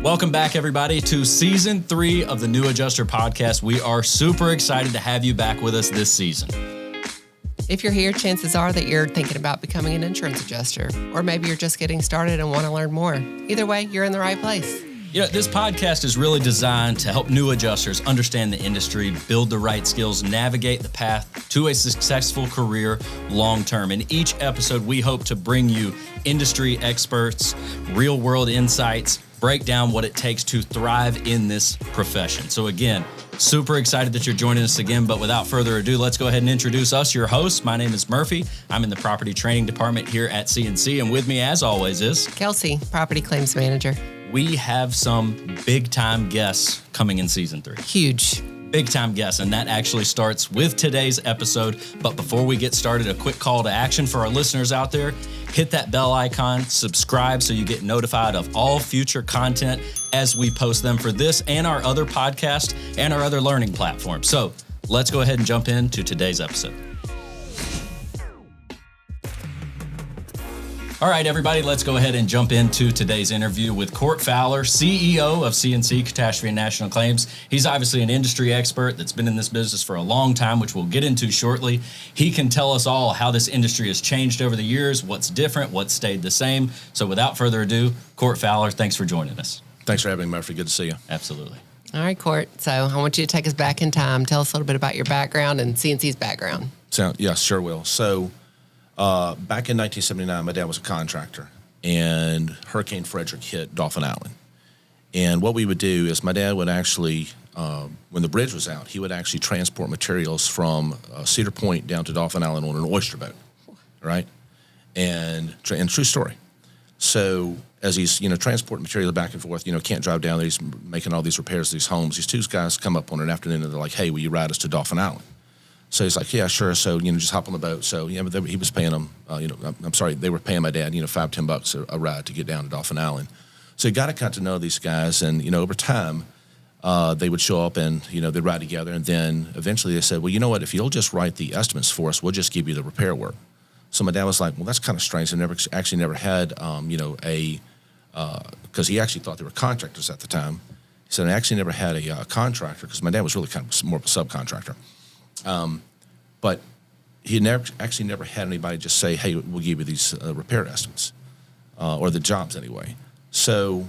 Welcome back, everybody, to Season 3 of the New Adjuster Podcast. We are super excited to have you back with us this season. If you're here, chances are that you're thinking about becoming an insurance adjuster, or maybe you're just getting started and want to learn more. Either way, you're in the right place. You know, this podcast is really designed to help new adjusters understand the industry, build the right skills, navigate the path to a successful career long-term. In each episode, we hope to bring you industry experts, real-world insights, break down what it takes to thrive in this profession. So again, super excited that you're joining us again, but without further ado, let's go ahead and introduce us, your hosts. My name is Murphy. I'm in the property training department here at CNC, and with me, as always, is Kelsey, property claims manager. We have some big-time guests coming in Season 3. Huge. Big-time guests, and that actually starts with today's episode. But before we get started, a quick call to action for our listeners out there. Hit that bell icon, subscribe so you get notified of all future content as we post them for this and our other podcast and our other learning platforms. So let's go ahead and jump into today's episode. All right, everybody, let's go ahead and jump into today's interview with Cort Fowler, CEO of CNC Catastrophe National Claims. He's obviously an industry expert that's been in this business for a long time, which we'll get into shortly. He can tell us all how this industry has changed over the years, what's different, what's stayed the same. So without further ado, Cort Fowler, thanks for joining us. Thanks for having me, Murphy. Good to see you. Absolutely. All right, Cort. So I want you to take us back in time. Tell us a little bit about your background and CNC's background. Yeah, sure will. So back in 1979, my dad was a contractor, and Hurricane Frederick hit Dauphin Island. And what we would do is my dad would actually, when the bridge was out, he would actually transport materials from Cedar Point down to Dauphin Island on an oyster boat, right? And true story. So as he's, transporting material back and forth, can't drive down there, he's making all these repairs to these homes. These two guys come up on an afternoon, and they're like, hey, will you ride us to Dauphin Island? So he's like, yeah, sure. So, just hop on the boat. So, yeah, but he was paying them, they were paying my dad, $5-10 a ride to get down to Dauphin Island. So he got to know these guys. And, over time, they would show up and, they'd ride together. And then eventually they said, well, you know what, if you'll just write the estimates for us, we'll just give you the repair work. So my dad was like, well, that's kind of strange. I never had, because he actually thought they were contractors at the time. He said, I actually never had a contractor, because my dad was really kind of more of a subcontractor. But he never had anybody just say, hey, we'll give you these repair estimates, or the jobs anyway. So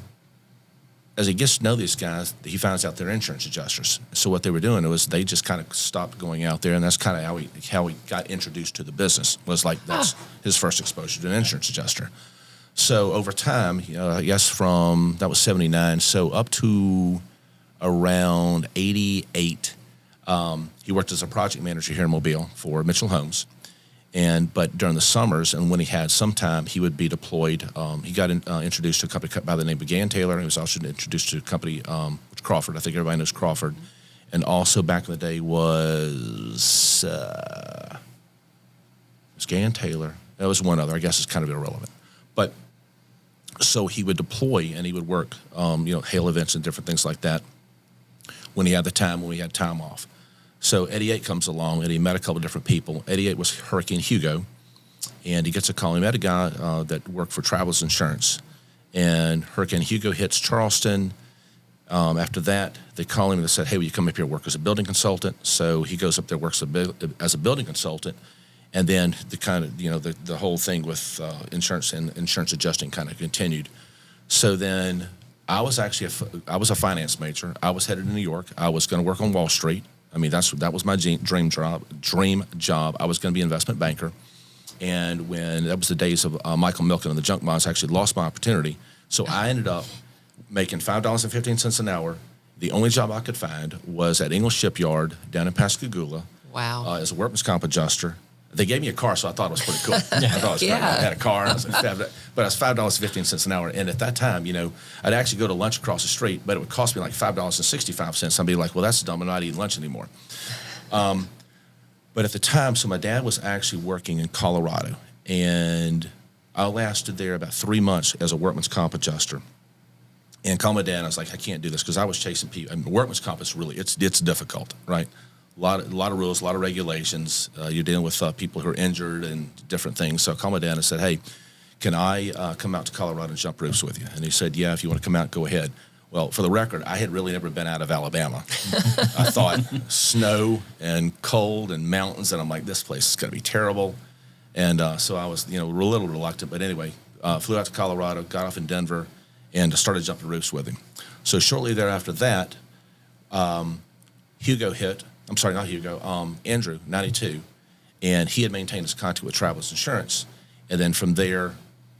as he gets to know these guys, he finds out they're insurance adjusters. So what they were doing was they just kind of stopped going out there, and that's kind of how he got introduced to the business, was like that's his first exposure to an insurance adjuster. So over time, I guess from, that was 79, so up to around 88, he worked as a project manager here in Mobile for Mitchell Homes, but during the summers and when he had some time, he would be deployed. He got introduced to a company by the name of Gann Taylor. He was also introduced to a company, Crawford. I think everybody knows Crawford. And also back in the day was Gann Taylor. There was one other. I guess it's kind of irrelevant. But so he would deploy and he would work, hail events and different things like that when he had the time, when we had time off. So 88 comes along, and he met a couple of different people. 88 was Hurricane Hugo, and he gets a call. He met a guy that worked for Travelers Insurance, and Hurricane Hugo hits Charleston. After that, they call him and they said, hey, will you come up here and work as a building consultant? So he goes up there, works as a building consultant, and then the whole thing with insurance and insurance adjusting kind of continued. So then I was a finance major. I was headed to New York. I was going to work on Wall Street. I mean, that was my dream job. I was going to be an investment banker. And when that was the days of Michael Milken and the junk bonds, I actually lost my opportunity. So I ended up making $5.15 an hour. The only job I could find was at Ingalls Shipyard down in Pascagoula. Wow. As a workman's comp adjuster. They gave me a car, so I thought it was pretty cool. I thought it was pretty cool. I had a car, but it was $5.15 an hour. And at that time, I'd actually go to lunch across the street, but it would cost me like $5.65. I'd be like, well, that's dumb. I'm not eating lunch anymore. But at the time, so my dad was actually working in Colorado, and I lasted there about 3 months as a workman's comp adjuster. And called my dad, and I was like, I can't do this, because I was chasing people. I mean, workman's comp is really, it's difficult, right? A lot of rules, a lot of regulations. You're dealing with people who are injured and different things. So I called my dad and said, hey, can I come out to Colorado and jump roofs with you? And he said, yeah, if you want to come out, go ahead. Well, for the record, I had really never been out of Alabama. I thought snow and cold and mountains, and I'm like, this place is going to be terrible. And so I was, a little reluctant. But anyway, flew out to Colorado, got off in Denver, and started jumping roofs with him. So shortly thereafter that, Andrew, 92, and he had maintained his contact with Travelers Insurance. And then from there,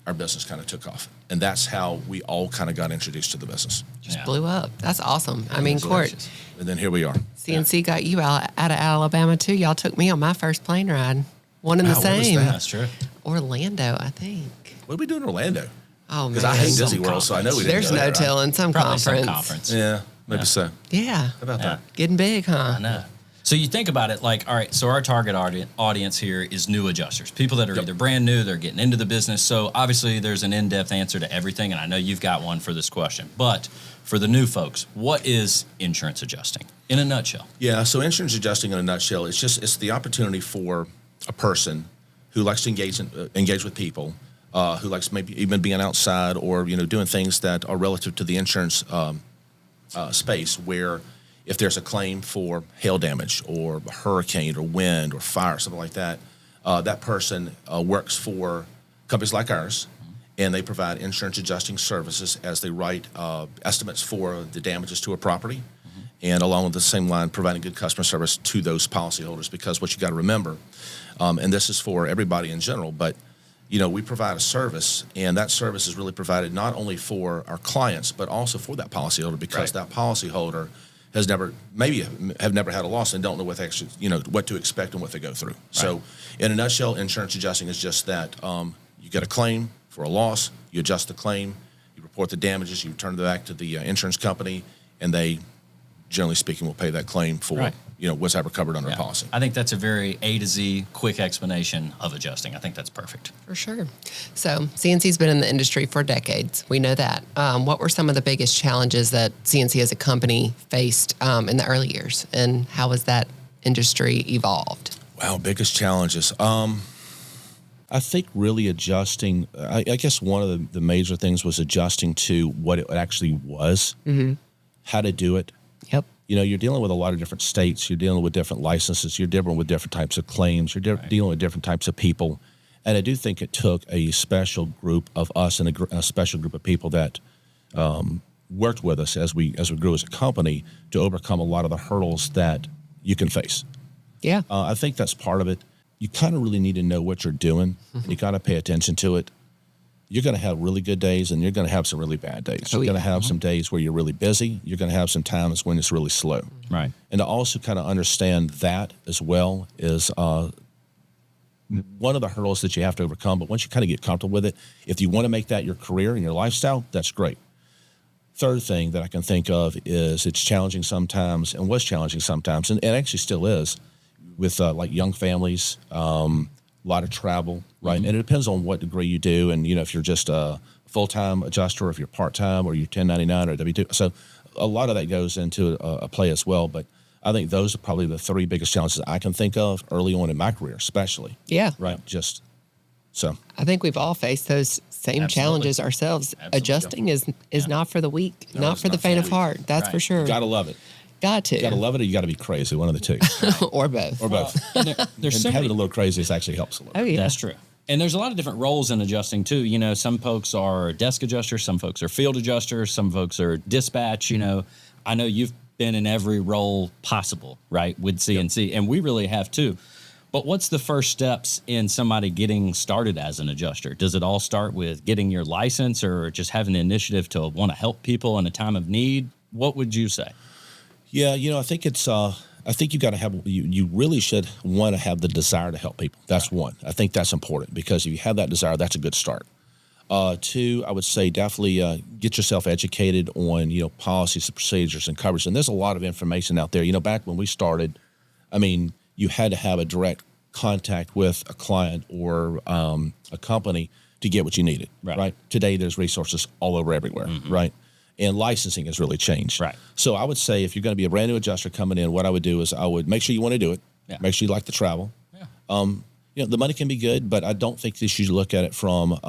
our business kind of took off. And that's how we all kind of got introduced to the business. Just blew up. That's awesome. I mean, Cort. And then here we are. CNC got you out of Alabama, too. Y'all took me on my first plane ride. One and the same. That's true. Orlando, I think. What did we do in Orlando? Oh, man. Because I hate Disney World, so I know we didn't There's go no there, telling. Some conference. Yeah, maybe so. Yeah. How about that? Getting big, huh? I know. So you think about it like, all right, so our target audience here is new adjusters, people that are either brand new, they're getting into the business. So obviously there's an in-depth answer to everything, and I know you've got one for this question. But for the new folks, what is insurance adjusting in a nutshell? Yeah, so insurance adjusting in a nutshell, it's the opportunity for a person who likes to engage with people, who likes maybe even being outside or doing things that are relative to the insurance space, where if there's a claim for hail damage or a hurricane or wind or fire, something like that, that person works for companies like ours, and they provide insurance adjusting services as they write estimates for the damages to a property, and along with the same line, providing good customer service to those policyholders. Because what you got to remember, and this is for everybody in general, but we provide a service, and that service is really provided not only for our clients, but also for that policyholder, because that policyholder have never had a loss and don't know what actually, what to expect and what they go through. Right. So in a nutshell, insurance adjusting is just that. You get a claim for a loss, you adjust the claim, you report the damages, you return it back to the insurance company, and they, generally speaking, will pay that claim for what's ever covered under a policy. I think that's a very A to Z quick explanation of adjusting. I think that's perfect. For sure. So CNC's been in the industry for decades. We know that. What were some of the biggest challenges that CNC as a company faced in the early years, and how has that industry evolved? Wow, biggest challenges. I think really adjusting, I guess one of the major things was adjusting to what it actually was, how to do it. Yep. You're dealing with a lot of different states. You're dealing with different licenses. You're dealing with different types of claims. You're dealing with different types of people. And I do think it took a special group of us and a special group of people that worked with us as we grew as a company to overcome a lot of the hurdles that you can face. Yeah. I think that's part of it. You kind of really need to know what you're doing. And you got to pay attention to it. You're going to have really good days, and you're going to have some really bad days. You're going to have some days where you're really busy. You're going to have some times when it's really slow. Right. And to also kind of understand that as well is one of the hurdles that you have to overcome. But once you kind of get comfortable with it, if you want to make that your career and your lifestyle, that's great. Third thing that I can think of is it's challenging sometimes, and was challenging sometimes, and actually still is, with like young families, a lot of travel, right? And it depends on what degree you do, and if you're just a full-time adjuster, or if you're part-time, or you're 1099 or W-2. So a lot of that goes into a play as well. But I think those are probably the three biggest challenges I can think of early on in my career, especially. Yeah. Right. Just so. I think we've all faced those same challenges ourselves. Adjusting is not for the weak, not for the faint of heart. That's for sure. You gotta love it. Got to. You gotta love it, or you gotta be crazy. One of the two. Or both. Or both. There's and having a little crazy actually helps a little. Oh, yeah. That's true. And there's a lot of different roles in adjusting too. Some folks are desk adjusters, some folks are field adjusters, some folks are dispatch. I know you've been in every role possible, right, with CNC, and we really have too. But what's the first steps in somebody getting started as an adjuster? Does it all start with getting your license, or just having the initiative to want to help people in a time of need? What would you say? Yeah, I think it's. I think you got to have. You really should want to have the desire to help people. That's one. I think that's important, because if you have that desire, that's a good start. Two, I would say definitely get yourself educated on policies and procedures and coverage. And there's a lot of information out there. Back when we started, you had to have a direct contact with a client or a company to get what you needed. Right. Today, there's resources all over everywhere. Right. And licensing has really changed. Right. So I would say if you're going to be a brand new adjuster coming in, what I would do is I would make sure you want to do it. Yeah. Make sure you like to travel. Yeah. The money can be good, but I don't think that you should look at it from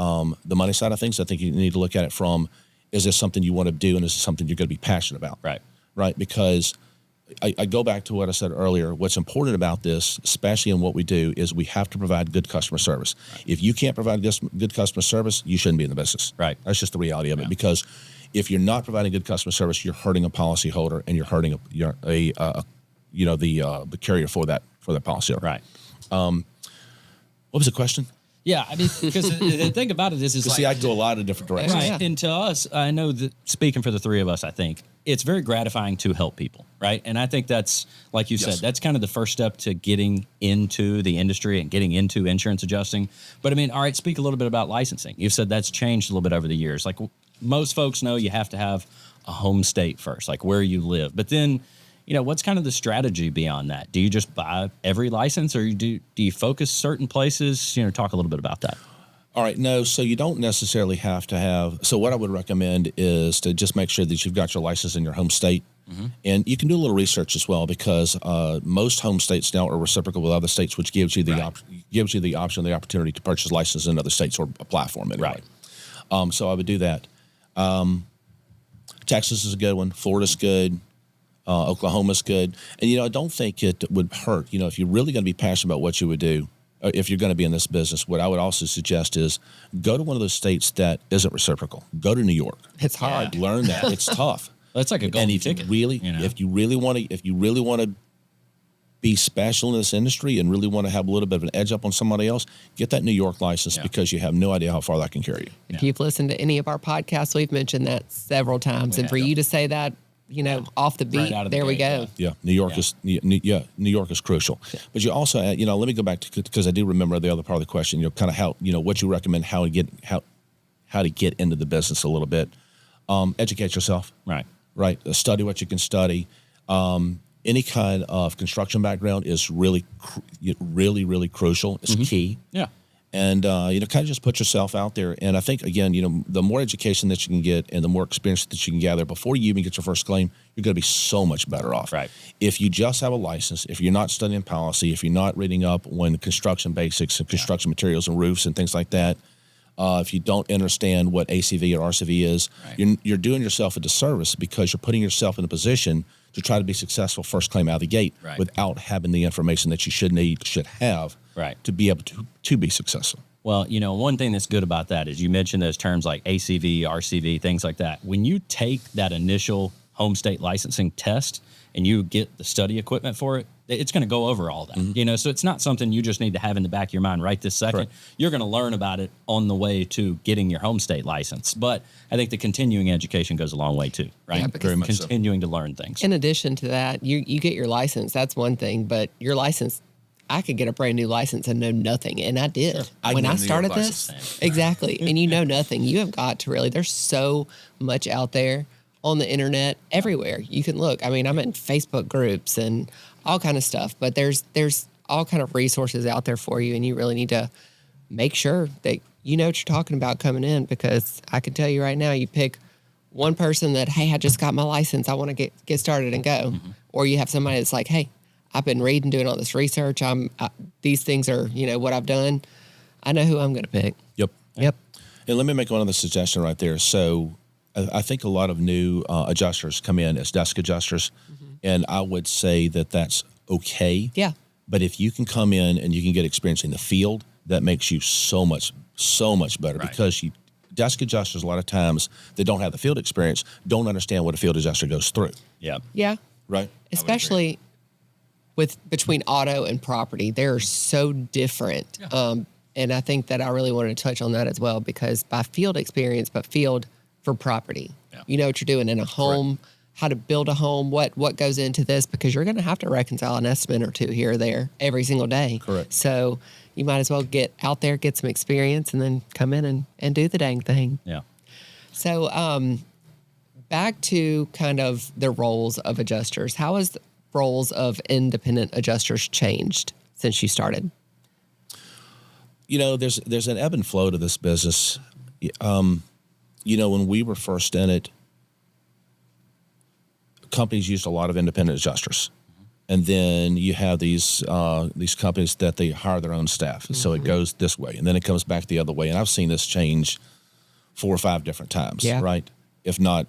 the money side of things. I think you need to look at it from, Is this something you want to do, and is this something you're going to be passionate about? Right? Because I go back to what I said earlier. What's important about this, especially in what we do, is we have to provide good customer service. Right. If you can't provide good customer service, you shouldn't be in the business. Right. That's just the reality of it. Because if you're not providing good customer service, you're hurting a policyholder, and you're hurting the carrier for that policyholder. Right. What was the question? Yeah, I mean, because the thing about it is like, see, I go a lot of different directions. Right. And to us, I know that speaking for the three of us, I think it's very gratifying to help people, right? And I think that's, like you said, that's kind of the first step to getting into the industry and getting into insurance adjusting. But I mean, all right, speak a little bit about licensing. You've said that's changed a little bit over the years. Like most folks know, you have to have a home state first, like where you live. But then, what's kind of the strategy beyond that? Do you just buy every license, or do you focus certain places? Talk a little bit about that. All right, no, so you don't necessarily have to have. So what I would recommend is to just make sure that you've got your license in your home state. Mm-hmm. And you can do a little research as well, because most home states now are reciprocal with other states, which gives you the the opportunity to purchase licenses in other states, or a platform anyway. Right. So I would do that. Texas is a good one. Florida's good. Oklahoma's good. And, I don't think it would hurt, if you're really going to be passionate about what you would do, if you're going to be in this business. What I would also suggest is go to one of those states that isn't reciprocal. Go to New York. It's hard. Learn that. It's tough. That's like a golden ticket. If you really want to be special in this industry and really want to have a little bit of an edge up on somebody else, get that New York license, because you have no idea how far that can carry you. If you've listened to any of our podcasts, we've mentioned that several times. And for you to say that, off the beat, right there we go. Yeah, New York is New York is crucial. Yeah. But you also, let me go back to, because I do remember the other part of the question. Kind of how, what you recommend, how to get into the business a little bit. Educate yourself. Right. Study what you can study. Any kind of construction background is really crucial. It's key. Yeah. And, kind of just put yourself out there. And I think, again, the more education that you can get and the more experience that you can gather before you even get your first claim, you're going to be so much better off. Right. If you just have a license, if you're not studying policy, if you're not reading up on construction basics and construction materials and roofs and things like that, if you don't understand what ACV or RCV is, you're doing yourself a disservice, because you're putting yourself in a position to try to be successful first claim out of the gate without having the information that you should have to be able to be successful. Well, one thing that's good about that is you mentioned those terms like ACV, RCV, things like that. When you take that initial home state licensing test and you get the study equipment for it, it's going to go over all that, Mm-hmm. So it's not something you just need to have in the back of your mind right this second. Correct. You're going to learn about it on the way to getting your home state license. But I think the continuing education goes a long way too, right? Yeah, very much continuing to learn things. In addition to that, you get your license. That's one thing, but your license, I could get a brand new license and know nothing. And I did. Sure. When I started this. Exactly. And you know nothing. You have got to really, there's so much out there on the internet everywhere. You can look. I mean, I'm in Facebook groups and all kind of stuff, but there's all kind of resources out there for you. And you really need to make sure that you know what you're talking about coming in, because I can tell you right now, you pick one person that, hey, I just got my license, I want to get started and go. Mm-hmm. Or you have somebody that's like, hey, I've been reading, doing all this research. These things are, what I've done. I know who I'm going to pick. Yep. And let me make one other suggestion right there. So I think a lot of new adjusters come in as desk adjusters, and I would say that that's okay. Yeah. But if you can come in and you can get experience in the field, that makes you so much better, because desk adjusters, a lot of times, they don't have the field experience, don't understand what a field adjuster goes through. Yeah. Yeah. Right. Especially between auto and property, they're so different. Yeah. And I think that I really wanted to touch on that as well, because by field experience, but field for property, you know what you're doing in a home. Correct. How to build a home, what goes into this, because you're going to have to reconcile an estimate or two here or there every single day. Correct. So you might as well get out there, get some experience, and then come in and do the dang thing. Yeah. So back to kind of the roles of adjusters. How has the roles of independent adjusters changed since you started? There's an ebb and flow to this business. When we were first in it, companies used a lot of independent adjusters, and then you have these companies that they hire their own staff. So it goes this way, and then it comes back the other way. And I've seen this change 4 or 5 different times. Yeah. Right? if not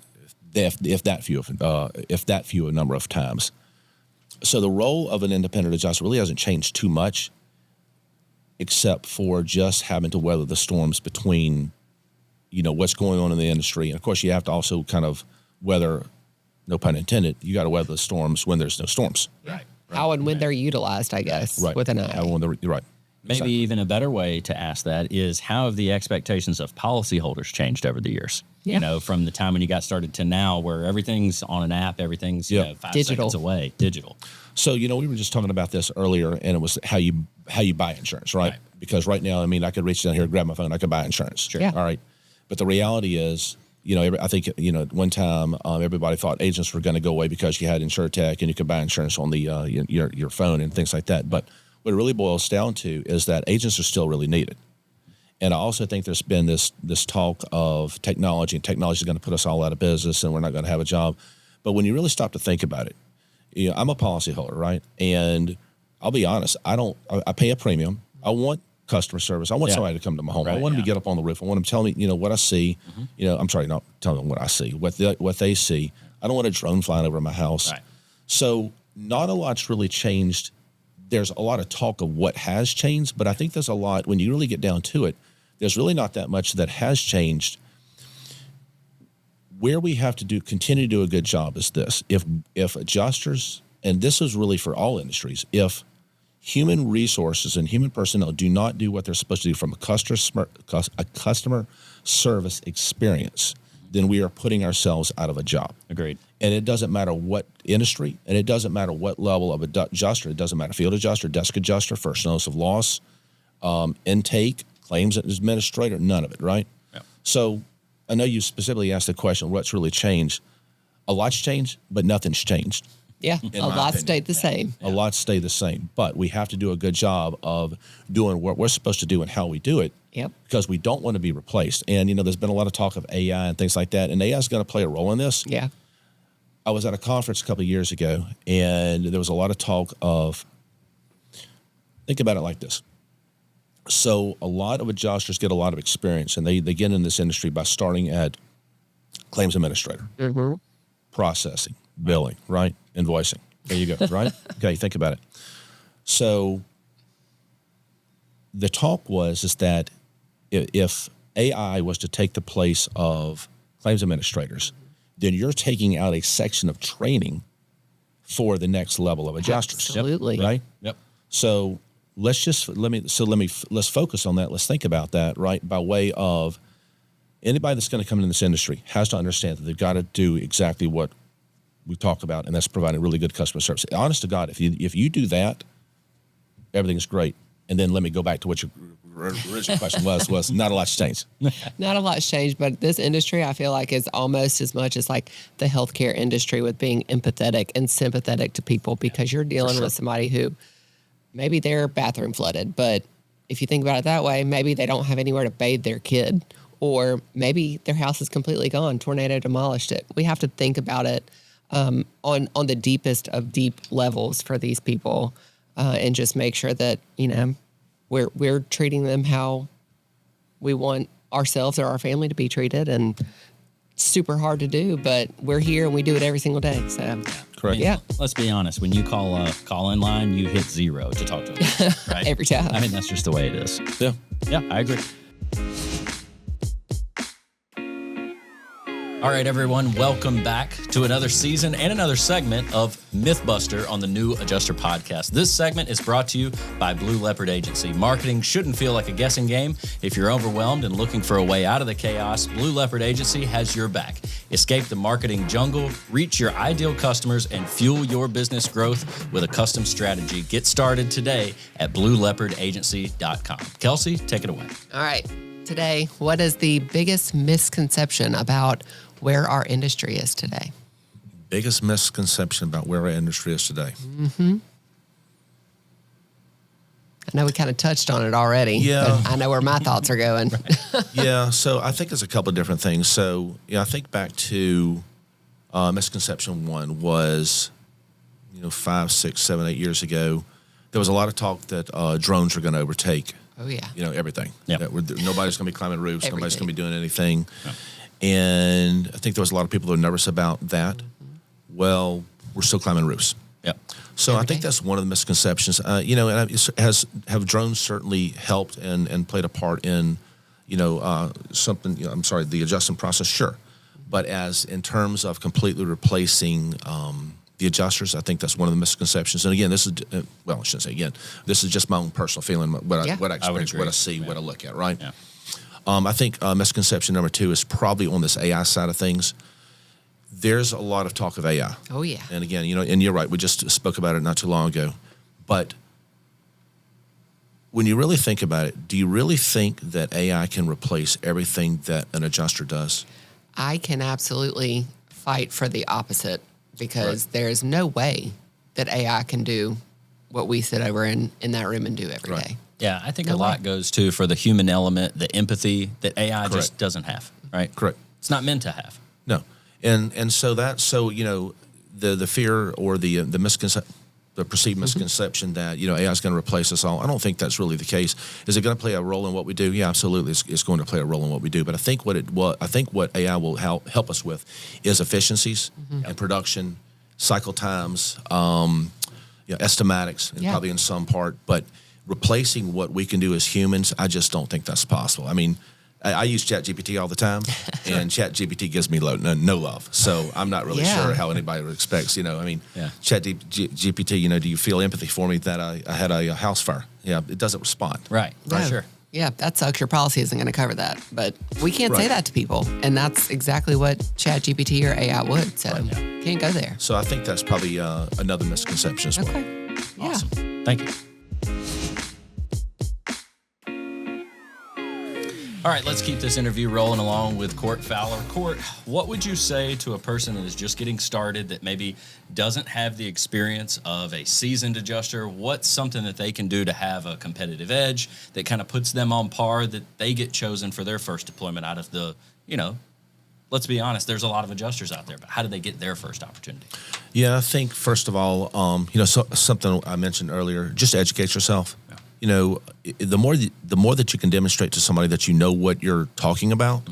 if that few a number of times. So the role of an independent adjuster really hasn't changed too much, except for just having to weather the storms between, what's going on in the industry. And of course, you have to also kind of weather, no pun intended, you got to weather the storms when there's no storms. Right. How and when they're utilized, I guess, with an eye. How and when they're right. Maybe Exactly. even a better way to ask that is, how have the expectations of policyholders changed over the years? Yeah. From the time when you got started to now, where everything's on an app, everything's 5 Digital. seconds away, digital. So, we were just talking about this earlier, and it was how you buy insurance, right? Because right now, I could reach down here, grab my phone, I could buy insurance. Sure. Yeah. All right. But the reality is, I think, at one time, everybody thought agents were going to go away because you had InsurTech and you could buy insurance on the your phone and things like that. But what it really boils down to is that agents are still really needed. And I also think there's been this talk of technology, and technology is going to put us all out of business and we're not going to have a job. But when you really stop to think about it, I'm a policyholder, right? And I'll be honest, I pay a premium. I want customer service. I want somebody to come to my home. Right, I want them to get up on the roof. I want them to tell me, what I see. I'm sorry, not telling them what I see, what they see. I don't want a drone flying over my house. Right. So not a lot's really changed. There's a lot of talk of what has changed, but I think there's a lot, when you really get down to it, there's really not that much that has changed. Where we have to continue to do a good job is this. If adjusters, and this is really for all industries, if human resources and human personnel do not do what they're supposed to do from a customer service experience, then we are putting ourselves out of a job. Agreed. And it doesn't matter what industry, and it doesn't matter what level of adjuster. It doesn't matter field adjuster, desk adjuster, first notice of loss, intake, claims administrator, none of it, right? Yep. So I know you specifically asked the question, what's really changed? A lot's changed, but nothing's changed. Yeah, a lot stayed the same. A lot stay the same, but we have to do a good job of doing what we're supposed to do and how we do it. Yep. Because we don't want to be replaced. And, there's been a lot of talk of AI and things like that, and AI is going to play a role in this. Yeah. I was at a conference a couple of years ago, and there was a lot of talk of, think about it like this. So a lot of adjusters get a lot of experience, and they get in this industry by starting at claims administrator, processing, billing, right? Invoicing. There you go, right? Okay, think about it. So the talk is that if AI was to take the place of claims administrators, then you're taking out a section of training for the next level of adjusters. Absolutely. Right? Yep. So let's focus on that. Let's think about that, right? By way of anybody that's going to come into this industry has to understand that they've got to do exactly what we talk about, and that's providing really good customer service. Honest to God, if you do that, everything's great. And then let me go back to what your original question was not a lot's changed. Not a lot's changed, but this industry, I feel like, is almost as much as like the healthcare industry with being empathetic and sympathetic to people, because you're dealing with somebody who maybe their bathroom flooded, but if you think about it that way, maybe they don't have anywhere to bathe their kid, or maybe their house is completely gone, tornado demolished it. We have to think about it on the deepest of deep levels for these people, and just make sure that we're treating them how we want ourselves or our family to be treated. And it's super hard to do, but we're here and we do it every single day. So Correct. Yeah. Let's be honest. When you call a call-in line, you hit 0 to talk to them, right? Every time. I mean, that's just the way it is. Yeah. Yeah, I agree. All right, everyone, welcome back to another season and another segment of Mythbuster on the New Adjuster Podcast. This segment is brought to you by Blue Leopard Agency. Marketing shouldn't feel like a guessing game. If you're overwhelmed and looking for a way out of the chaos, Blue Leopard Agency has your back. Escape the marketing jungle, reach your ideal customers, and fuel your business growth with a custom strategy. Get started today at blueleopardagency.com. Kelsey, take it away. All right. Today, what is the biggest misconception about where our industry is today? Biggest misconception about where our industry is today. I know we kind of touched on it already. Yeah. But I know where my thoughts are going. Yeah, so I think there's a couple of different things. So, I think back to misconception one was, 5, 6, 7, 8 years ago, there was a lot of talk that drones are going to overtake, Oh, yeah. everything. Yep. That nobody's going to be climbing roofs. Nobody's going to be doing anything. Yep. And I think there was a lot of people that were nervous about that. Mm-hmm. Well, we're still climbing roofs. Yep. So I think that's one of the misconceptions. Have drones certainly helped and played a part in, the adjustment process? Sure. But as in terms of completely replacing the adjusters, I think that's one of the misconceptions. And again, this is, I shouldn't say again, this is just my own personal feeling, what I experience, what I see, what I look at, right? Yeah. I think misconception number 2 is probably on this AI side of things. There's a lot of talk of AI. Oh, yeah. And again, and you're right, we just spoke about it not too long ago. But when you really think about it, do you really think that AI can replace everything that an adjuster does? I can absolutely fight for the opposite because there's no way that AI can do what we sit over in that room and do every day. Yeah, I think a lot goes to for the human element, the empathy that AI just doesn't have, right? Correct. It's not meant to have. No. And so the fear or the perceived misconception that AI is going to replace us all, I don't think that's really the case. Is it going to play a role in what we do? Yeah, absolutely, it's going to play a role in what we do. But I think what AI will help us with is efficiencies and production, cycle times, estimatics, and probably in some part. But replacing what we can do as humans, I just don't think that's possible. I mean, I use ChatGPT all the time, and ChatGPT gives me no love. So I'm not really sure how anybody expects, ChatGPT, do you feel empathy for me that I had a house fire? Yeah, it doesn't respond. Right, sure. Yeah, that sucks. Your policy isn't going to cover that. But we can't say that to people. And that's exactly what ChatGPT or AI would. So can't go there. So I think that's probably another misconception as well. Okay. Yeah. Awesome. Thank you. All right, let's keep this interview rolling along with Cort Fowler. Cort, what would you say to a person that is just getting started that maybe doesn't have the experience of a seasoned adjuster? What's something that they can do to have a competitive edge that kind of puts them on par, that they get chosen for their first deployment out of the, let's be honest, there's a lot of adjusters out there, but how do they get their first opportunity? Yeah, I think first of all, something I mentioned earlier, just educate yourself. Yeah. The more that you can demonstrate to somebody that you know what you're talking about,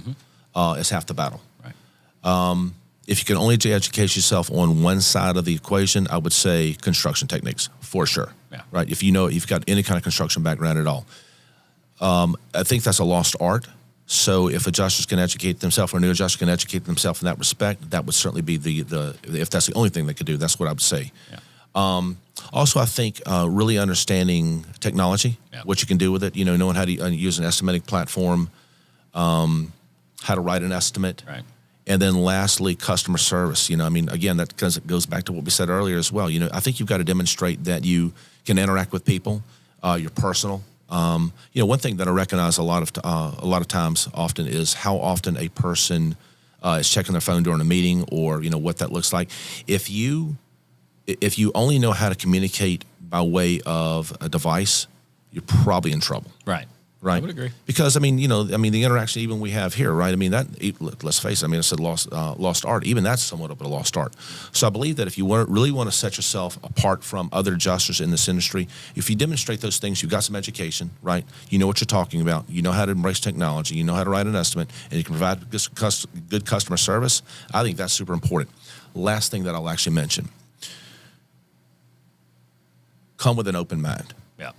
is half the battle. Right. If you can only educate yourself on one side of the equation, I would say construction techniques for sure. Yeah. Right. If you've got any kind of construction background at all, I think that's a lost art. So if adjusters can educate themselves, or a new adjuster can educate themselves in that respect, that would certainly be if that's the only thing they could do, that's what I would say. Yeah. Also, I think really understanding technology, what you can do with it, knowing how to use an estimating platform, how to write an estimate, and then lastly, customer service. Again, that goes back to what we said earlier as well. I think you've got to demonstrate that you can interact with people, you're personal. One thing that I recognize a lot of times often is how often a person is checking their phone during a meeting, or what that looks like. If you only know how to communicate by way of a device, you're probably in trouble. Right. I would agree. Because the interaction even we have here, right? Let's face it. It's a lost art. Even that's somewhat of a lost art. So I believe that if you really want to set yourself apart from other adjusters in this industry, if you demonstrate those things, you've got some education, right? You know what you're talking about. You know how to embrace technology. You know how to write an estimate, and you can provide good customer service. I think that's super important. Last thing that I'll actually mention. Come with an open mind. Yeah.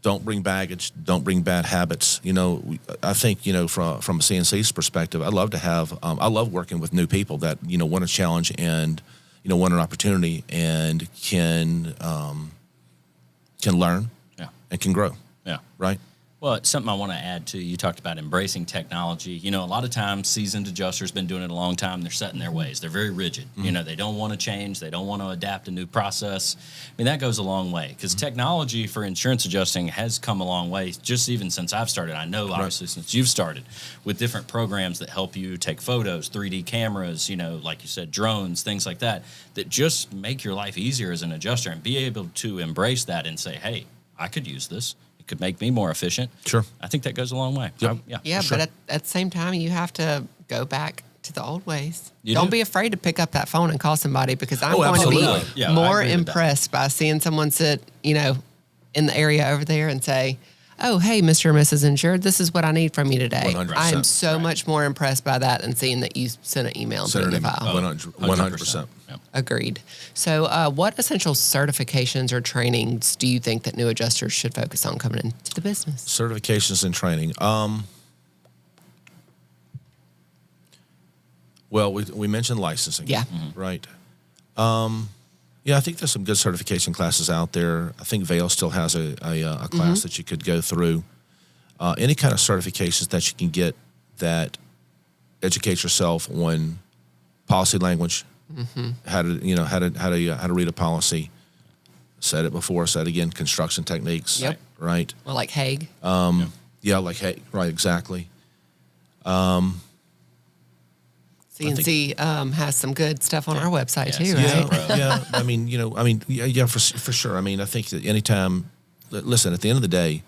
Don't bring baggage. Don't bring bad habits. I think, from a CNC's perspective, I love working with new people that, want a challenge and, want an opportunity and can learn and can grow. Yeah. Right. Well, it's something I want to add to. You talked about embracing technology. A lot of times seasoned adjusters been doing it a long time. They're set in their ways. They're very rigid. Mm-hmm. They don't want to change. They don't want to adapt a new process. That goes a long way because technology for insurance adjusting has come a long way, just even since I've started. I know, obviously, since you've started with different programs that help you take photos, 3D cameras, like you said, drones, things like that just make your life easier as an adjuster, and be able to embrace that and say, hey, I could use this. Could make me more efficient. Sure. I think that goes a long way. Yep. Sure. But at the same time, you have to go back to the old ways. Don't be afraid to pick up that phone and call somebody, because I'm going to be more impressed by seeing someone sit, in the area over there and say, oh, hey, Mr. or Mrs. Insured, this is what I need from you today. 100%. I am so much more impressed by that than seeing that you sent an email and put it in the file. 100%. Yep. Agreed. So what essential certifications or trainings do you think that new adjusters should focus on coming into the business? Certifications and training. Well, we mentioned licensing. Yeah. Right. Yeah, I think there's some good certification classes out there. I think Vail still has a class that you could go through. Any kind of certifications that you can get that educate yourself on policy language, how to read a policy. Said it before, said it again. Construction techniques. Yep. Right. Well, like Hague. Yeah, like Hague. Right. Exactly. CNC has some good stuff on our website too, Yeah, right? yeah. Yeah, for sure. I mean, I think that anytime, listen, at the end of the day,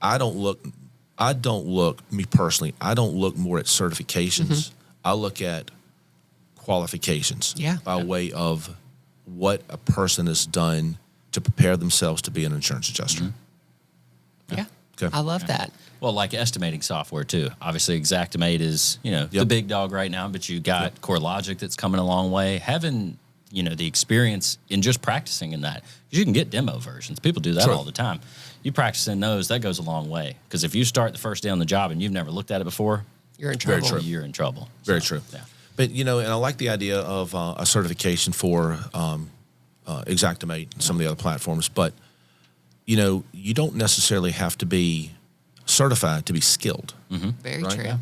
I don't look, me personally, I don't look more at certifications. I look at qualifications by way of what a person has done to prepare themselves to be an insurance adjuster. Yeah. Okay. I love that. Well, like estimating software too. Obviously, Xactimate is the big dog right now, but you got CoreLogic that's coming a long way. Having the experience in just practicing in that, because you can get demo versions. People do that all the time. You practice in those, that goes a long way. Because if you start the first day on the job and you've never looked at it before, you're in trouble. Very true. You're in trouble. Very true. Yeah. But and I like the idea of a certification for Xactimate and some of the other platforms. But you don't necessarily have to be certified to be skilled. Very right? true. Yeah.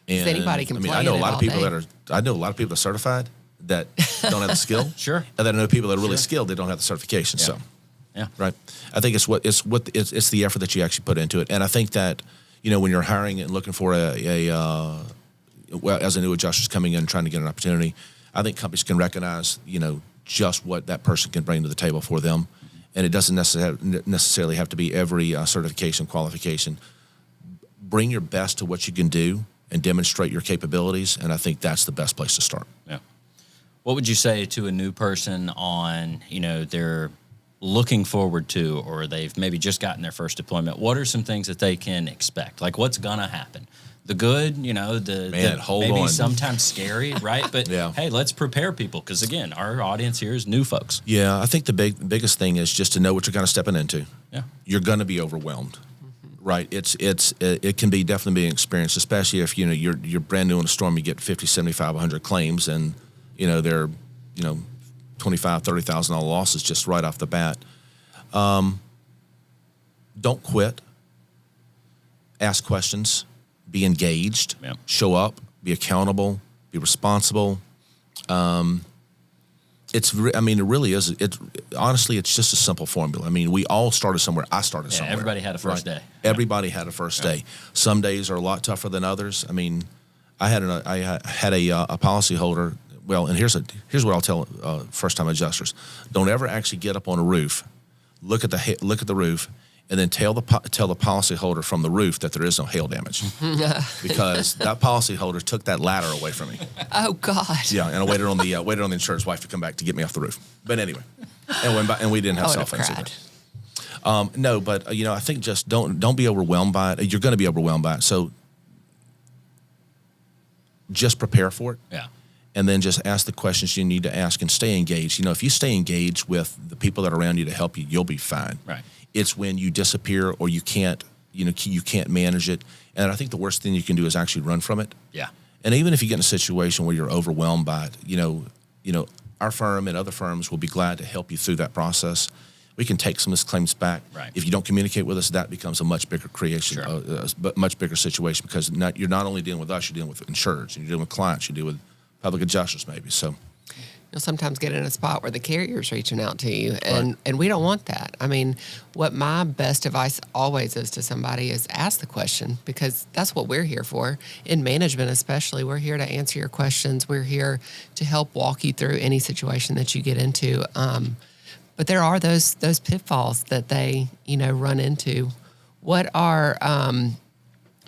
And anybody can play I know in a it lot all of people day. that are certified that don't have the skill. Sure. And then I know people that are really skilled, they don't have the certification. Yeah. So Yeah. right. I think it's the effort that you actually put into it. And I think that, when you're hiring and looking for as a new adjuster coming in and trying to get an opportunity, I think companies can recognize, just what that person can bring to the table for them. And it doesn't necessarily have to be every certification qualification. Bring your best to what you can do and demonstrate your capabilities. And I think that's the best place to start. Yeah. What would you say to a new person on, they're looking forward to, or they've maybe just gotten their first deployment? What are some things that they can expect? Like what's going to happen? The good, the hold maybe on. sometimes scary, right? But hey, let's prepare people, because again, our audience here is new folks. Yeah, I think the biggest thing is just to know what you're kind of stepping into. Yeah. You're going to be overwhelmed. Right. It can be definitely be an experience, especially if, you're brand new in a storm, you get 50, 75, 100 claims and, they're, $25,000, $30,000 losses just right off the bat. Don't quit. Ask questions. Be engaged. Yeah. Show up. Be accountable. Be responsible. It really is. Honestly, it's just a simple formula. I mean, we all started somewhere. I started somewhere. Everybody had a first day. Everybody had a first day. Some days are a lot tougher than others. I mean, I had a policyholder. Well, and here's what I'll tell first-time adjusters: don't ever actually get up on a roof, look at the roof, and then tell the policyholder from the roof that there is no hail damage, because that policyholder took that ladder away from me. Oh God. Yeah, and I waited on the insurance wife to come back to get me off the roof. But anyway, and we didn't have cell phones either. No, but I think just don't be overwhelmed by it. You're going to be overwhelmed by it, so just prepare for it. Yeah. And then just ask the questions you need to ask and stay engaged. If you stay engaged with the people that are around you to help you, you'll be fine. Right. It's when you disappear or you can't manage it. And I think the worst thing you can do is actually run from it. Yeah. And even if you get in a situation where you're overwhelmed by it, our firm and other firms will be glad to help you through that process. We can take some of these claims back. Right. If you don't communicate with us, that becomes a much bigger creation, much bigger situation, because you're not only dealing with us, you're dealing with insureds, and you're dealing with clients, you deal with public adjusters maybe. So You'll sometimes get in a spot where the carrier's reaching out to you, and we don't want that. I mean, what my best advice always is to somebody is ask the question, because that's what we're here for. In management especially, we're here to answer your questions. We're here to help walk you through any situation that you get into. But there are those pitfalls that they, run into. What are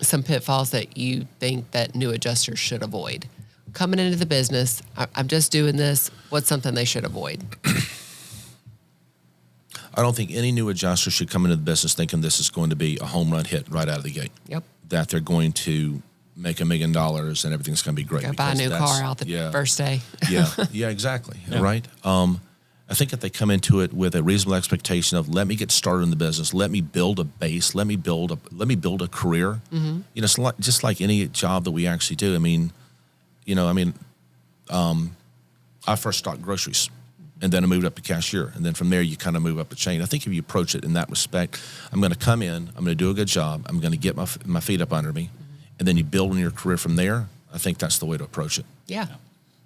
some pitfalls that you think that new adjusters should avoid? Coming into the business, I'm just doing this. What's something they should avoid? I don't think any new adjuster should come into the business thinking this is going to be a home run hit right out of the gate. Yep. That they're going to make $1 million and everything's going to be great. Go buy a new car out the first day. Yeah, exactly. Yeah. Right. I think if they come into it with a reasonable expectation of let me get started in the business, let me build a base, let me build a career. Mm-hmm. You know, just like any job that we actually do. I mean, I first stocked groceries. And then I moved up to cashier. And then from there, you kind of move up the chain. I think if you approach it in that respect, I'm going to come in, I'm going to do a good job, I'm going to get my feet up under me, and then you build on your career from there. I think that's the way to approach it. Yeah.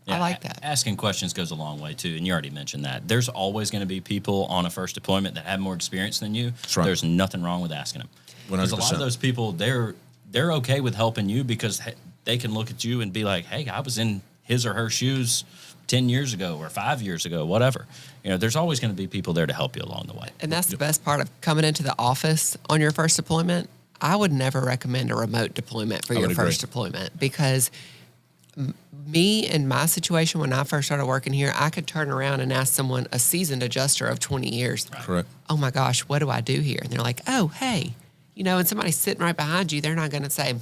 I like that. Asking questions goes a long way, too, and you already mentioned that. There's always going to be people on a first deployment that have more experience than you. That's right. There's nothing wrong with asking them. 100%. Because a lot of those people, they're okay with helping you because they can look at you and be like, hey, I was in his or her shoes 10 years ago or 5 years ago, whatever. You know, there's always going to be people there to help you along the way. And that's the best part of coming into the office on your first deployment. I would never recommend a remote deployment for your first deployment because me in my situation when I first started working here, I could turn around and ask someone, a seasoned adjuster of 20 years, Correct. Oh my gosh, what do I do here? And they're like, oh, hey, and somebody's sitting right behind you. They're not going to say,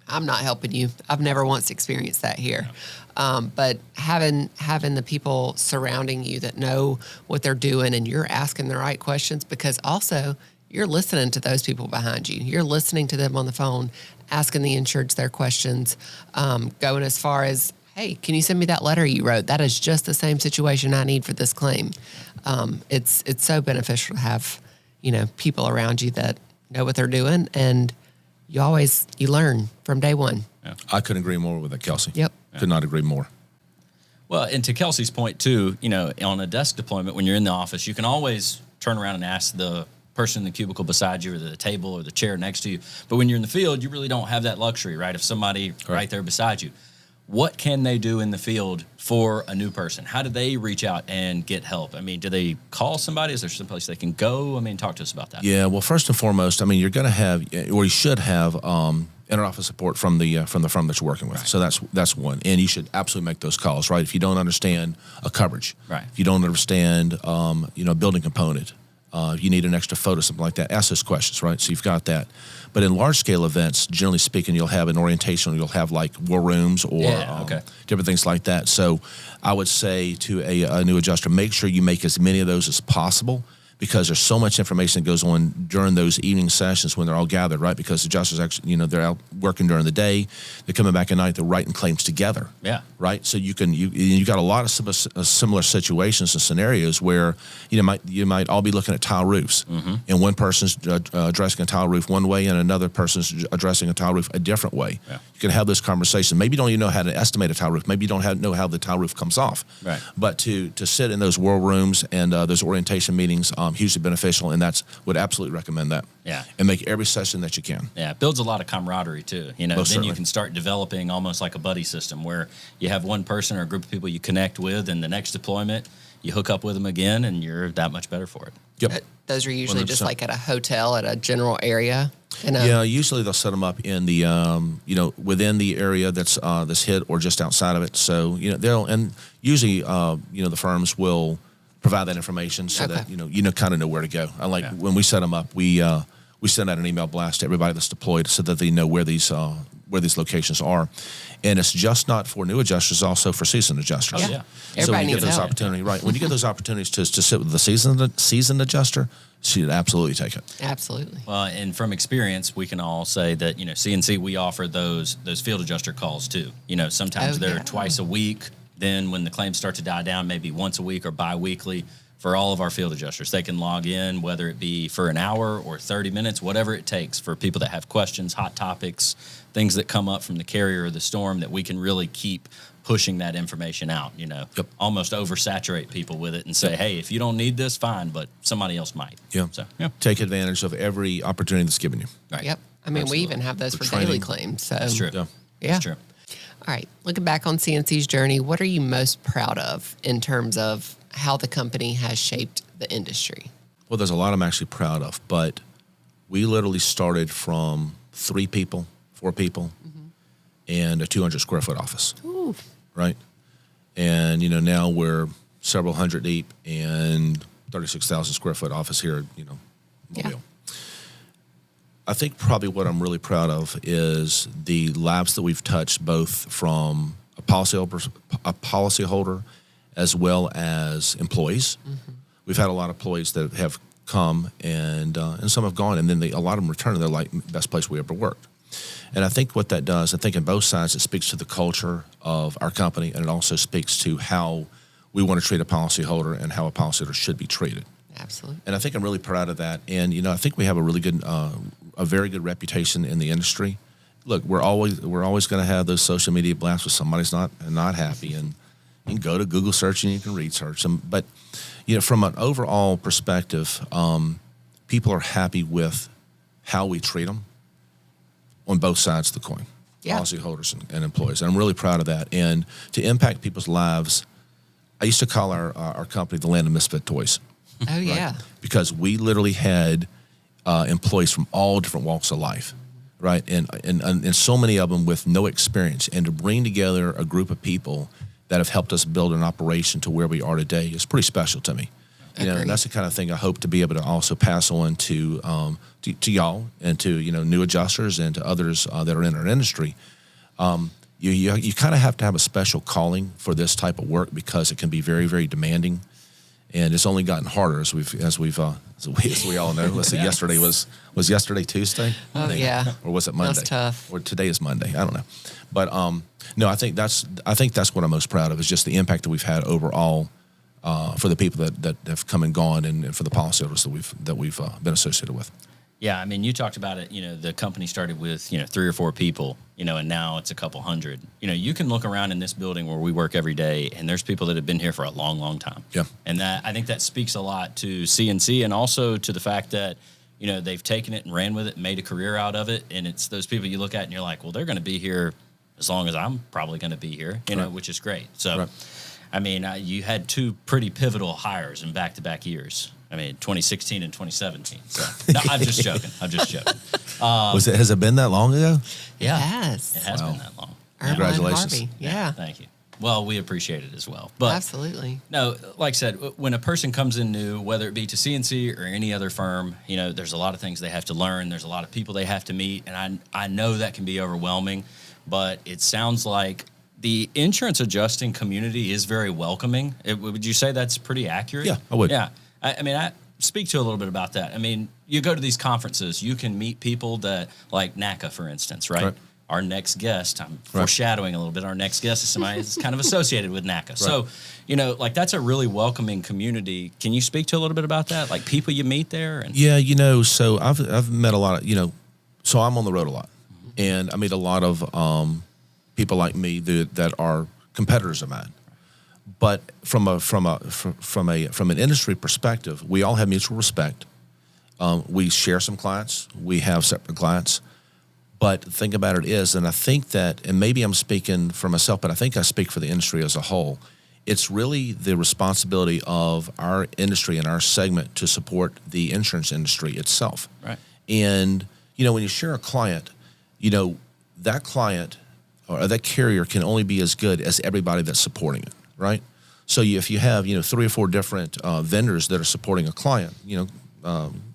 I'm not helping you. I've never once experienced that here. But having the people surrounding you that know what they're doing and you're asking the right questions because also you're listening to those people behind you. You're listening to them on the phone, asking the insureds their questions, going as far as, hey, can you send me that letter you wrote? That is just the same situation I need for this claim. It's so beneficial to have, people around you that know what they're doing and you learn from day one. Yeah. I couldn't agree more with that, Kelsey. Yep. Could not agree more. Well, and to Kelsey's point, too, on a desk deployment, when you're in the office, you can always turn around and ask the person in the cubicle beside you or the table or the chair next to you. But when you're in the field, you really don't have that luxury, right? If somebody right there beside you, what can they do in the field for a new person? How do they reach out and get help? I mean, do they call somebody? Is there some place they can go? I mean, talk to us about that. Yeah, well, first and foremost, I mean, you're going to have, or you should have, inter-office support from the firm that you're working with. Right. So that's one, and you should absolutely make those calls, right? If you don't understand a coverage, right? If you don't understand, a building component, if you need an extra photo, something like that, ask those questions, right? So you've got that. But in large-scale events, generally speaking, you'll have an orientation, you'll have like war rooms or different things like that. So I would say to a new adjuster, make sure you make as many of those as possible because there's so much information that goes on during those evening sessions when they're all gathered, right? Because adjusters actually, they're out working during the day, they're coming back at night, they're writing claims together. Yeah. Right? So you got a lot of similar situations and scenarios where you might all be looking at tile roofs, and one person's addressing a tile roof one way and another person's addressing a tile roof a different way. Yeah. You can have this conversation. Maybe you don't even know how to estimate a tile roof. Maybe you don't know how the tile roof comes off. Right. But to sit in those war rooms and those orientation meetings, hugely beneficial, and would absolutely recommend that. Yeah. And make every session that you can. Yeah, it builds a lot of camaraderie too. Most then certainly. You can start developing almost like a buddy system where you have one person or a group of people you connect with, and the next deployment you hook up with them again, and you're that much better for it. Yep. Those are usually 100%. just like at a hotel at a general area. Yeah, usually they'll set them up in the within the area that's hit or just outside of it. So usually the firms will provide that information so that kind of know where to go. When we set them up, we send out an email blast to everybody that's deployed so that they know where these locations are, and it's just not for new adjusters, also for seasoned adjusters. Oh, yeah. So when you get those opportunities, right? When you get those opportunities to sit with the seasoned adjuster, she'd absolutely take it. Absolutely. Well, and from experience, we can all say that CNC, we offer those field adjuster calls too. Sometimes they're twice a week. Then when the claims start to die down, maybe once a week or bi-weekly. For all of our field adjusters, they can log in, whether it be for an hour or 30 minutes, whatever it takes for people that have questions, hot topics, things that come up from the carrier or the storm that we can really keep pushing that information out, almost oversaturate people with it and say, hey, if you don't need this, fine, but somebody else might. Yeah. So, Take advantage of every opportunity that's given you. Right. Yep. I mean, we even have those for daily claims. So. That's true. Yeah. That's true. All right. Looking back on CNC's journey, what are you most proud of in terms of how the company has shaped the industry? Well, there's a lot I'm actually proud of, but we literally started from 4 people, and a 200 square foot office. Ooh. Right? And, now we're several hundred deep and 36,000 square foot office here, Mobile. Yeah. I think probably what I'm really proud of is the lives that we've touched, both from a policyholder as well as employees. Mm-hmm. We've had a lot of employees that have come and some have gone, and then a lot of them return, and they're like, best place we ever worked. And I think what that does, I think on both sides, it speaks to the culture of our company, and it also speaks to how we want to treat a policyholder and how a policyholder should be treated. Absolutely. And I think I'm really proud of that. And, I think we have a really good, a very good reputation in the industry. Look, we're always going to have those social media blasts where somebody's not happy, and you can go to Google search and you can research them. But, from an overall perspective, people are happy with how we treat them on both sides of the coin, policyholders and employees. And I'm really proud of that. And to impact people's lives, I used to call our company the land of misfit toys. Oh, yeah. Right? Because we literally had employees from all different walks of life, right? And so many of them with no experience. And to bring together a group of people that have helped us build an operation to where we are today is pretty special to me. And that's the kind of thing I hope to be able to also pass on to y'all and to new adjusters and to others that are in our industry. You kind of have to have a special calling for this type of work because it can be very, very demanding, and it's only gotten harder as we all know. Let's say yesterday was yesterday Tuesday? Oh yeah. Or was it Monday? That's tough. Or today is Monday. I don't know. But no, I think that's what I'm most proud of is just the impact that we've had overall for the people that have come and gone, and for the policyholders that we've been associated with. Yeah, I mean, you talked about it. The company started with 3 or 4 people, and now it's a couple hundred. You can look around in this building where we work every day, and there's people that have been here for a long, long time. Yeah, and I think that speaks a lot to CNC, and also to the fact that they've taken it and ran with it, and made a career out of it, and it's those people you look at and you're like, well, they're going to be here as long as I'm probably going to be here, right. Which is great. So. Right. I mean, you had 2 pretty pivotal hires in back-to-back years. I mean, 2016 and 2017. So, no, I'm just joking. Has it been that long ago? Yeah. It has. It has been that long. Congratulations. Harvey. Yeah. Thank you. Well, we appreciate it as well. But absolutely. No, like I said, when a person comes in new, whether it be to CNC or any other firm, there's a lot of things they have to learn. There's a lot of people they have to meet. And I know that can be overwhelming, but it sounds like the insurance adjusting community is very welcoming. Would you say that's pretty accurate? Yeah, I would. Yeah. I mean, I speak to a little bit about that. I mean, you go to these conferences, you can meet people that, like NACA, for instance, right? Our next guest, I'm foreshadowing a little bit, our next guest is somebody that's kind of associated with NACA. Right. So, that's a really welcoming community. Can you speak to a little bit about that? Like people you meet there? And yeah, so I've met a lot of, so I'm on the road a lot. Mm-hmm. And I meet a lot of people like me that are competitors of mine. But from an industry perspective, we all have mutual respect. We share some clients. We have separate clients. But the thing about it is, and I think that, and maybe I'm speaking for myself, but I think I speak for the industry as a whole, it's really the responsibility of our industry and our segment to support the insurance industry itself. Right. And, when you share a client, that client or that carrier can only be as good as everybody that's supporting it, right? So if you have, 3 or 4 different vendors that are supporting a client,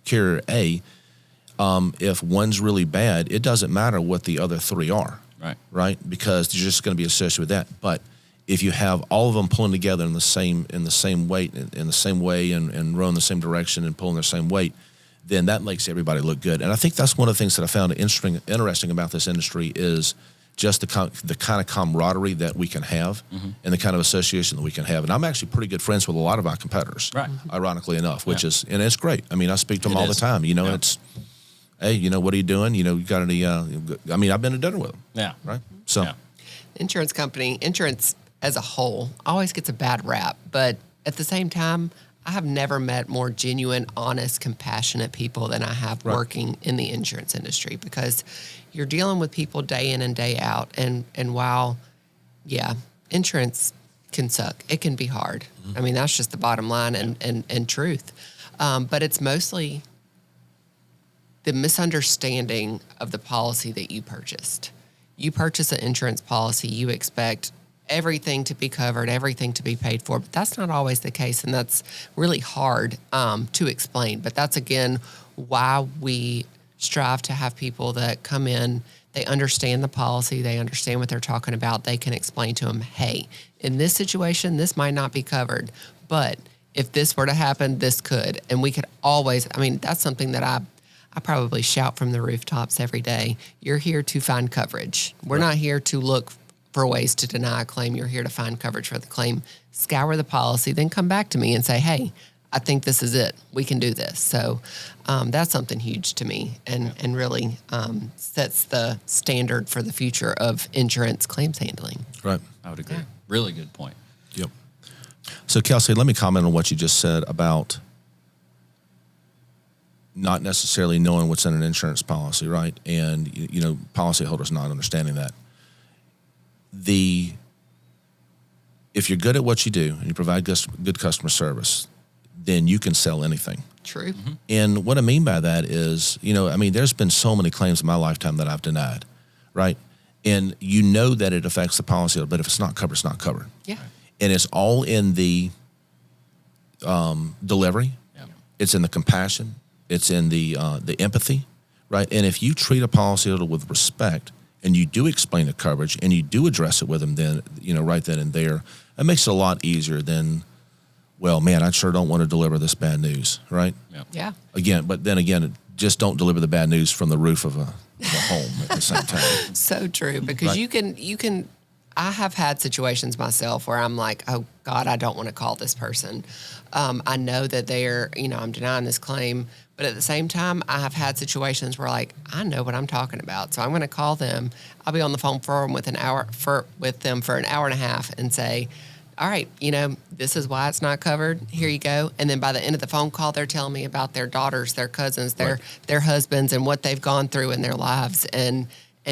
carrier A, if one's really bad, it doesn't matter what the other 3 are, right? Because you're just going to be associated with that. But if you have all of them pulling together in the same weight, in the same way, and rowing the same direction and pulling the same weight, then that makes everybody look good. And I think that's one of the things that I found interesting about this industry is just the kind of camaraderie that we can have, mm-hmm. and the kind of association that we can have. And I'm actually pretty good friends with a lot of our competitors, right. Ironically enough, which is, and it's great. I mean, I speak to them all the time. It's, hey, what are you doing? You got any, I've been to dinner with them. Yeah. Right? So. Yeah. Insurance as a whole always gets a bad rap. But at the same time, I have never met more genuine, honest, compassionate people than I have working in the insurance industry, because you're dealing with people day in and day out. And while, insurance can suck, it can be hard. Mm-hmm. I mean, that's just the bottom line and truth. But it's mostly the misunderstanding of the policy that you purchased. You purchase an insurance policy, you expect everything to be covered, everything to be paid for. But that's not always the case, and that's really hard to explain. But that's, again, why we strive to have people that come in, they understand the policy, they understand what they're talking about, they can explain to them, hey, in this situation, this might not be covered, but if this were to happen, this could. And we could always, I mean, that's something that I probably shout from the rooftops every day. You're here to find coverage. We're not here to look for ways to deny a claim. You're here to find coverage for the claim. Scour the policy, then come back to me and say, hey, I think this is it. We can do this. So that's something huge to me, and really sets the standard for the future of insurance claims handling. Right. I would agree. Yeah. Really good point. Yep. So, Kelsey, let me comment on what you just said about not necessarily knowing what's in an insurance policy, right? And, you know, policyholders not understanding that. If you're good at what you do and you provide good customer service, then you can sell anything. True. Mm-hmm. And what I mean by that is, you know, I mean, there's been so many claims in my lifetime that I've denied, right? And you know that it affects the policy, but if it's not covered, it's not covered. Yeah. And it's all in the delivery. Yeah. It's in the compassion. It's in the empathy, right? And if you treat a policyholder with respect and you do explain the coverage and you do address it with them then, you know, right then and there, it makes it a lot easier than, well, man, I sure don't want to deliver this bad news, right? Yeah. But then again, just don't deliver the bad news from the roof of a home at the same time. So true, because you can. I have had situations myself where I'm like, oh God, I don't want to call this person. I know that they're, you know, I'm denying this claim, but at the same time, I have had situations where, like, I know what I'm talking about, so I'm going to call them. I'll be on the phone for them with them for an hour and a half and say, all right, you know, this is why it's not covered. Here you go. And then by the end of the phone call, they're telling me about their daughters, their cousins, their husbands, and what they've gone through in their lives. And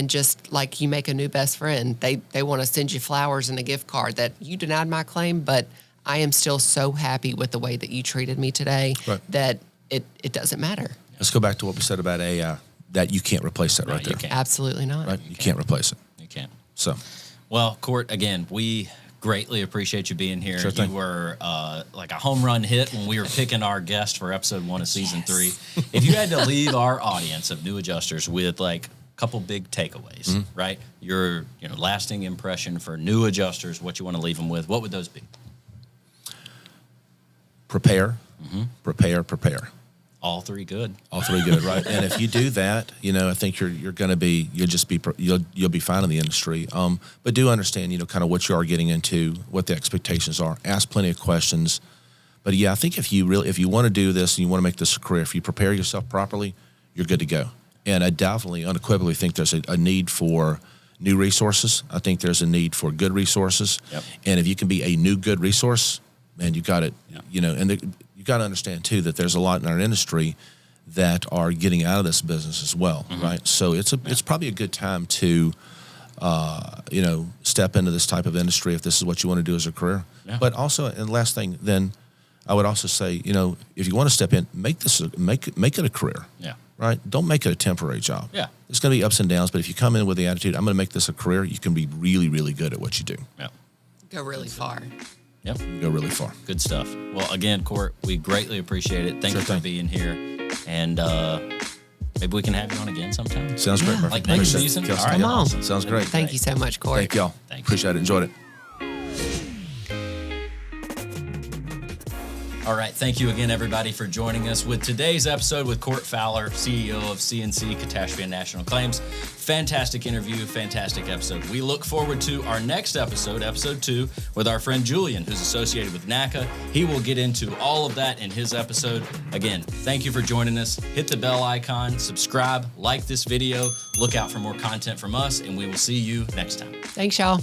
just like you make a new best friend, they want to send you flowers and a gift card that you denied my claim, but I am still so happy with the way that you treated me today that it doesn't matter. Let's go back to what we said about AI, that you can't replace that right there. You can't. Absolutely not. Right? You can't replace it. You can't. So, well, Cort, again, we greatly appreciate you being here. Sure thing. You were like a home run hit when we were picking our guest for episode 1 of season 3. If you had to leave our audience of new adjusters with like a couple big takeaways, right? Your lasting impression for new adjusters, what you want to leave them with, what would those be? Prepare, prepare. All three good. All three good, right? And if you do that, you know, I think you're going to be, you'll be fine in the industry. But do understand, you know, kind of what you are getting into, what the expectations are. Ask plenty of questions. But yeah, I think if you want to do this and you want to make this a career, if you prepare yourself properly, you're good to go. And I definitely, unequivocally think there's a need for new resources. I think there's a need for good resources. Yep. And if you can be a new good resource, man, you got it. Yep. You know, and you got to understand too that there's a lot in our industry that are getting out of this business as well, right? So it's probably a good time to, you know, step into this type of industry if this is what you want to do as a career. Yeah. But also, and last thing, then I would also say, you know, if you want to step in, make it a career. Yeah. Right? Don't make it a temporary job. Yeah. There's going to be ups and downs, but if you come in with the attitude, I'm going to make this a career, you can be really, really good at what you do. Yeah. Go really far. Yep. Go really far. Good stuff. Well, again, Cort, we greatly appreciate it. Thank you for being here. And maybe we can have you on again sometime. Sounds great. Perfect. Like next season? All right. Come on. Awesome. Sounds great. Thank you so much, Cort. Thank y'all. Appreciate it. Enjoyed it. All right. Thank you again, everybody, for joining us with today's episode with Cort Fowler, CEO of CNC Catastrophe National Claims. Fantastic interview, fantastic episode. We look forward to our next episode, episode 2, with our friend Julian, who's associated with NACA. He will get into all of that in his episode. Again, thank you for joining us. Hit the bell icon, subscribe, like this video, look out for more content from us, and we will see you next time. Thanks, y'all.